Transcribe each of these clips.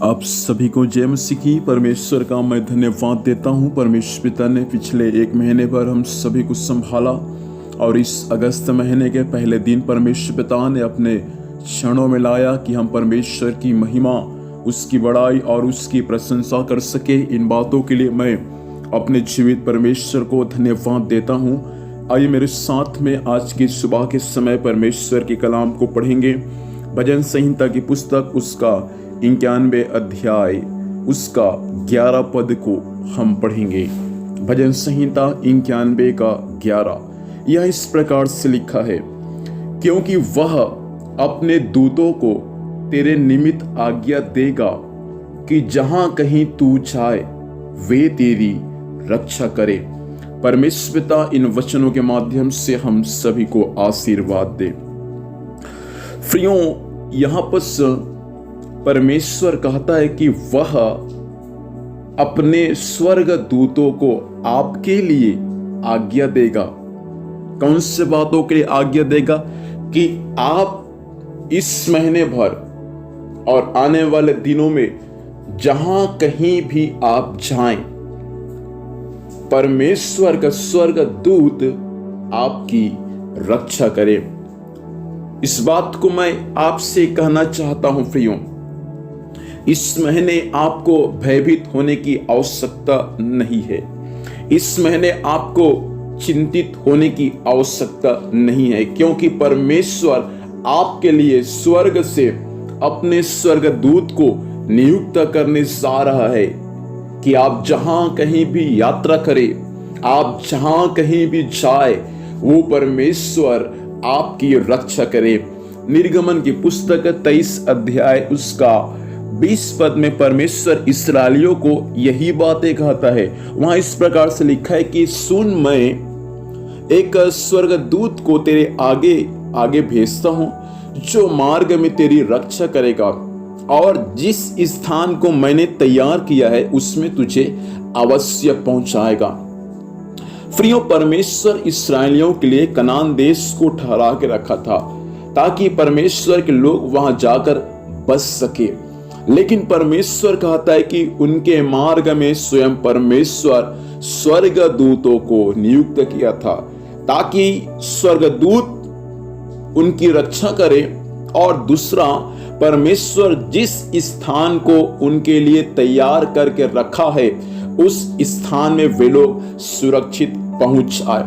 आप सभी को जय मसीह की। परमेश्वर का मैं धन्यवाद देता हूँ। परमेश्वर पिता ने पिछले 1 महीने पर हम सभी को संभाला और इस अगस्त महीने के पहले दिन परमेश्वर पिता ने अपने क्षणों में लाया कि हम परमेश्वर की महिमा, उसकी बड़ाई और उसकी प्रशंसा कर सके। इन बातों के लिए मैं अपने जीवित परमेश्वर को धन्यवाद देता हूँ। आइए मेरे साथ में आज की सुबह के समय परमेश्वर के कलाम को पढ़ेंगे। भजन संहिता की पुस्तक उसका 91 अध्याय उसका 11 पद को हम पढ़ेंगे। भजन संहिता 91 का 11। यह इस प्रकार से लिखा है, क्योंकि वह अपने दूतों को तेरे निमित्त आज्ञा देगा कि जहां कहीं तू जाए वे तेरी रक्षा करे। परमेश्वर पिता इन वचनों के माध्यम से हम सभी को आशीर्वाद दे। प्रियों, यहाँ पर परमेश्वर कहता है कि वह अपने स्वर्ग दूतों को आपके लिए आज्ञा देगा। कौन से बातों के लिए आज्ञा देगा? कि आप इस महीने भर और आने वाले दिनों में जहां कहीं भी आप जाएं, परमेश्वर का स्वर्ग दूत आपकी रक्षा करे। इस बात को मैं आपसे कहना चाहता हूं प्रियों, इस महीने आपको भयभीत होने की आवश्यकता नहीं है। इस महीने आपको चिंतित होने की आवश्यकता नहीं है, क्योंकि परमेश्वर आपके लिए स्वर्ग से अपने स्वर्गदूत को नियुक्त करने जा रहा है कि आप जहां कहीं भी यात्रा करें, आप जहां कहीं भी जाए, वो परमेश्वर आपकी रक्षा करे। निर्गमन की पुस्तक 23 अध्याय उसका 20 पद में परमेश्वर इस्राएलियों को यही बातें कहता है। वहां इस प्रकार से लिखा है कि सुन, मैं एक स्वर्गदूत को तेरे आगे आगे भेजता हूं, जो मार्ग में तेरी रक्षा करेगा और जिस स्थान को मैंने तैयार किया है उसमें तुझे अवश्य पहुंचाएगा। प्रियों, परमेश्वर इस्राएलियों के लिए कनान देश को ठहरा के रखा था ताकि परमेश्वर के लोग वहां जाकर बस सके। लेकिन परमेश्वर कहता है कि उनके मार्ग में स्वयं परमेश्वर स्वर्गदूतों को नियुक्त किया था ताकि स्वर्गदूत उनकी रक्षा करे। और दूसरा, परमेश्वर जिस स्थान को उनके लिए तैयार करके रखा है उस स्थान में वे लोग सुरक्षित पहुंच आए।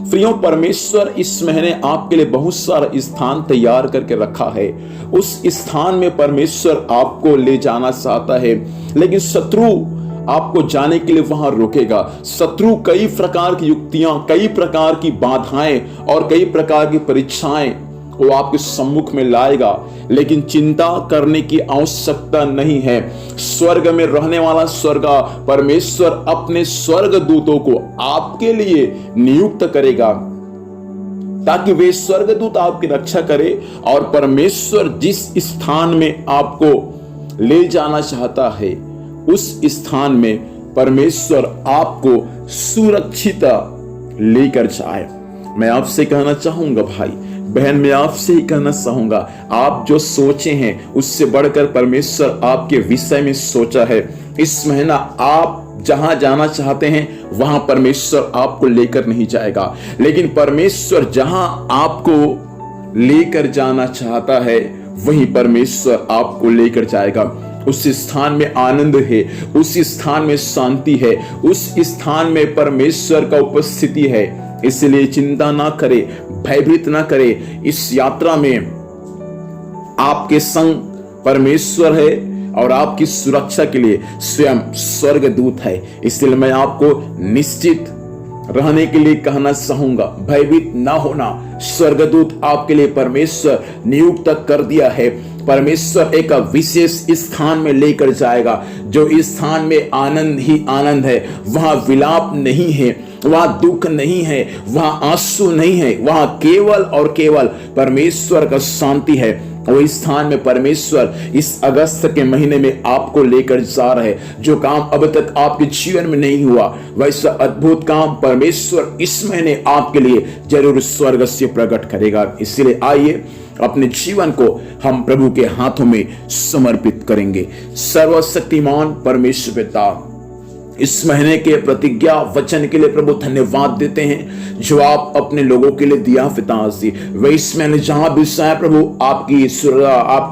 प्रियों, परमेश्वर इस महीने आपके लिए बहुत सारा स्थान तैयार करके रखा है। उस स्थान में परमेश्वर आपको ले जाना चाहता है, लेकिन शत्रु आपको जाने के लिए वहां रोकेगा। शत्रु कई प्रकार की युक्तियां, कई प्रकार की बाधाएं और कई प्रकार की परीक्षाएं वो आपके सम्मुख में लाएगा, लेकिन चिंता करने की आवश्यकता नहीं है। स्वर्ग में रहने वाला स्वर्ग परमेश्वर अपने स्वर्ग दूतों को आपके लिए नियुक्त करेगा ताकि वे स्वर्गदूत आपकी रक्षा करे। और परमेश्वर जिस स्थान में आपको ले जाना चाहता है उस स्थान में परमेश्वर आपको सुरक्षित लेकर जाए। मैं आपसे कहना चाहूंगा भाई बहन, मैं आपसे ही कहना चाहूंगा, आप जो सोचे हैं उससे बढ़कर परमेश्वर आपके विषय में सोचा है। इस महीना आप जहां जाना चाहते हैं वहां परमेश्वर आपको लेकर नहीं जाएगा, लेकिन परमेश्वर जहां आपको लेकर जाना चाहता है वहीं परमेश्वर आपको लेकर जाएगा। उस स्थान में आनंद है, उस स्थान में शांति है, उस स्थान में परमेश्वर का उपस्थिति है। इसलिए चिंता ना करे, भयभीत ना करे। इस यात्रा में आपके संग परमेश्वर है और आपकी सुरक्षा के लिए स्वयं स्वर्गदूत है। इसलिए मैं आपको निश्चित रहने के लिए कहना चाहूंगा, भयभीत ना होना। स्वर्गदूत आपके लिए परमेश्वर नियुक्त कर दिया है। परमेश्वर एक विशेष स्थान में लेकर जाएगा, जो इस स्थान में आनंद ही आनंद है। वहां विलाप नहीं है, वहां दुख नहीं है, वहां आंसू नहीं है, वहां केवल और केवल परमेश्वर का शांति है। वही स्थान में परमेश्वर इस अगस्त के महीने में आपको लेकर जा रहे। जो काम अब तक आपके जीवन में नहीं हुआ, वैसा अद्भुत काम परमेश्वर इस महीने आपके लिए जरूर स्वर्ग से प्रकट करेगा। इसलिए आइए अपने जीवन को हम प्रभु के हाथों में समर्पित करेंगे। सर्वशक्तिमान परमेश्वर पिता, इस महीने के प्रतिज्ञा वचन के लिए प्रभु धन्यवाद देते हैं जो आप अपने लोगों के लिए दिया पिताजी। वे इस महीने जहां भी जाए प्रभु आपकी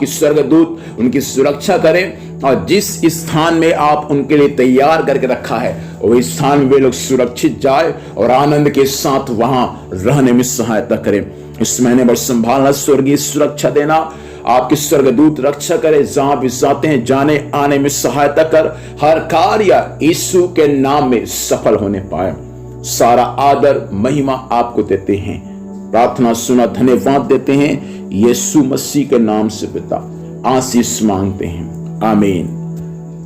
स्वर्गदूत उनकी सुरक्षा करें, और जिस स्थान में आप उनके लिए तैयार करके रखा है वही स्थान में वे लोग सुरक्षित जाए और आनंद के साथ वहां रहने में सहायता करें। इस महीने भर संभालना, स्वर्गीय सुरक्षा देना, आपके स्वर्गदूत रक्षा करे, जहां भी जाते हैं जाने आने में सहायता कर, हर कार्य यीशु के नाम में सफल होने पाए। सारा आदर महिमा आपको देते हैं, प्रार्थना सुना, धन्यवाद देते हैं यीशु मसीह के नाम से पिता, आशीष मांगते हैं, आमीन।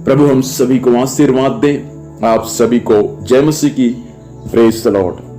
प्रभु हम सभी को आशीर्वाद दे। आप सभी को जय मसीह की। Praise the Lord.